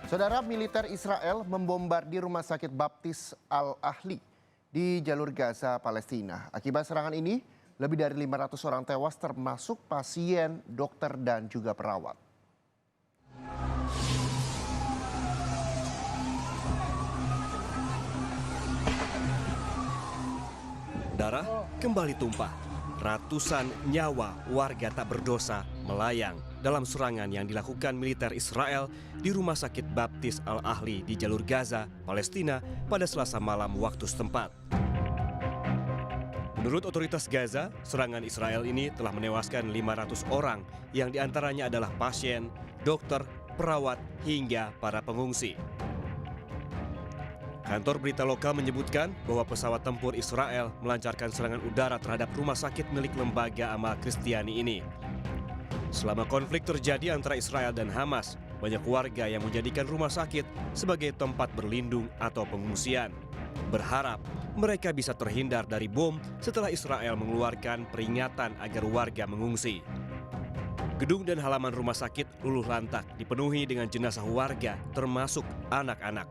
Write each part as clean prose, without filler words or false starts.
Saudara, militer Israel membombardir Rumah Sakit Baptis Al-Ahli di jalur Gaza, Palestina. Akibat serangan ini, lebih dari 500 orang tewas termasuk pasien, dokter, dan juga perawat. Darah kembali tumpah. Ratusan nyawa warga tak berdosa melayang dalam serangan yang dilakukan militer Israel di Rumah Sakit Baptis Al-Ahli di jalur Gaza, Palestina pada Selasa malam waktu setempat. Menurut otoritas Gaza, serangan Israel ini telah menewaskan 500 orang yang diantaranya adalah pasien, dokter, perawat, hingga para pengungsi. Kantor berita lokal menyebutkan bahwa pesawat tempur Israel melancarkan serangan udara terhadap rumah sakit milik lembaga amal Kristiani ini. Selama konflik terjadi antara Israel dan Hamas, banyak warga yang menjadikan rumah sakit sebagai tempat berlindung atau pengungsian. Berharap mereka bisa terhindar dari bom setelah Israel mengeluarkan peringatan agar warga mengungsi. Gedung dan halaman rumah sakit luluh lantak dipenuhi dengan jenazah warga termasuk anak-anak.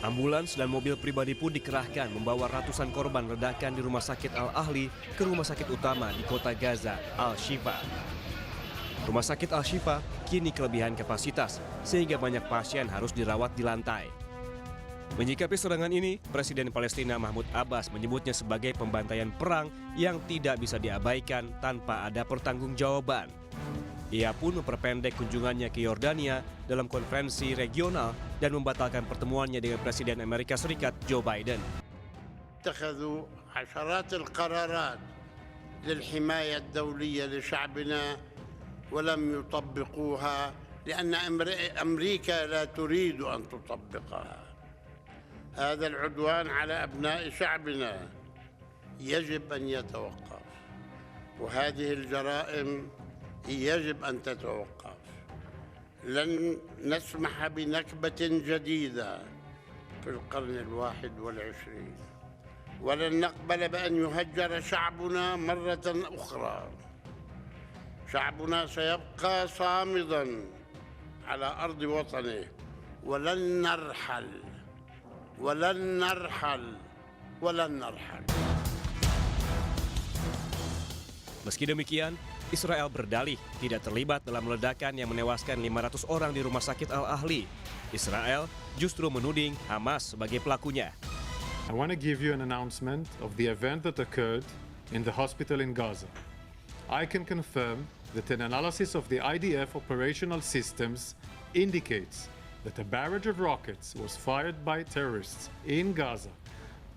Ambulans dan mobil pribadi pun dikerahkan membawa ratusan korban ledakan di Rumah Sakit Al-Ahli ke rumah sakit utama di kota Gaza, Al-Shifa. Rumah sakit Al-Shifa kini kelebihan kapasitas sehingga banyak pasien harus dirawat di lantai. Menyikapi serangan ini, Presiden Palestina Mahmud Abbas menyebutnya sebagai pembantaian perang yang tidak bisa diabaikan tanpa ada pertanggungjawaban. Ia pun memperpendek kunjungannya ke Yordania dalam konferensi regional dan membatalkan pertemuannya dengan Presiden Amerika Serikat Joe Biden. اتخذوا عشرات القرارات للحماية الدولية لشعبنا ولم يطبقوها لأن أمريكا لا تريد أن تطبقها. هذا العدوان على أبناء شعبنا يجب أن يتوقف، وهذه الجرائم يجب أن تتوقف. لن نسمح بنكبة جديدة في القرن 21 ولن نقبل بأن يهجر شعبنا مرة أخرى. شعبنا سيبقى صامدا على أرض وطنه ولن نرحل ولن نرحل ولن نرحل. Meski demikian, Israel berdalih tidak terlibat dalam ledakan yang menewaskan 500 orang di Rumah Sakit Al-Ahli. Israel justru menuding Hamas sebagai pelakunya. I want to give you an announcement of the event that occurred in the hospital in Gaza. I can confirm that an analysis of the IDF operational systems indicates that a barrage of rockets was fired by terrorists in Gaza,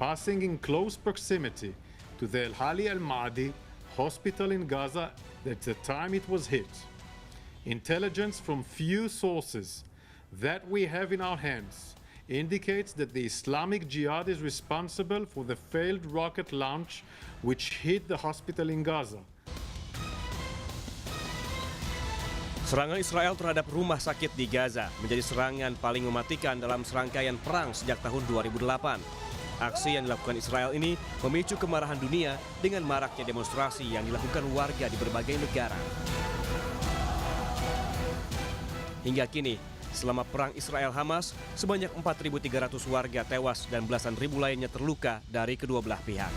passing in close proximity to the Al-Hali Al-Ma'adi hospital in Gaza at the time it was hit. Intelligence from few sources that we have in our hands indicates that the Islamic Jihad is responsible for the failed rocket launch which hit the hospital in Gaza. Serangan Israel terhadap rumah sakit di Gaza menjadi serangan paling mematikan dalam serangkaian perang sejak tahun 2008. Aksi yang dilakukan Israel ini memicu kemarahan dunia dengan maraknya demonstrasi yang dilakukan warga di berbagai negara. Hingga kini, selama perang Israel-Hamas, sebanyak 4.300 warga tewas dan belasan ribu lainnya terluka dari kedua belah pihak.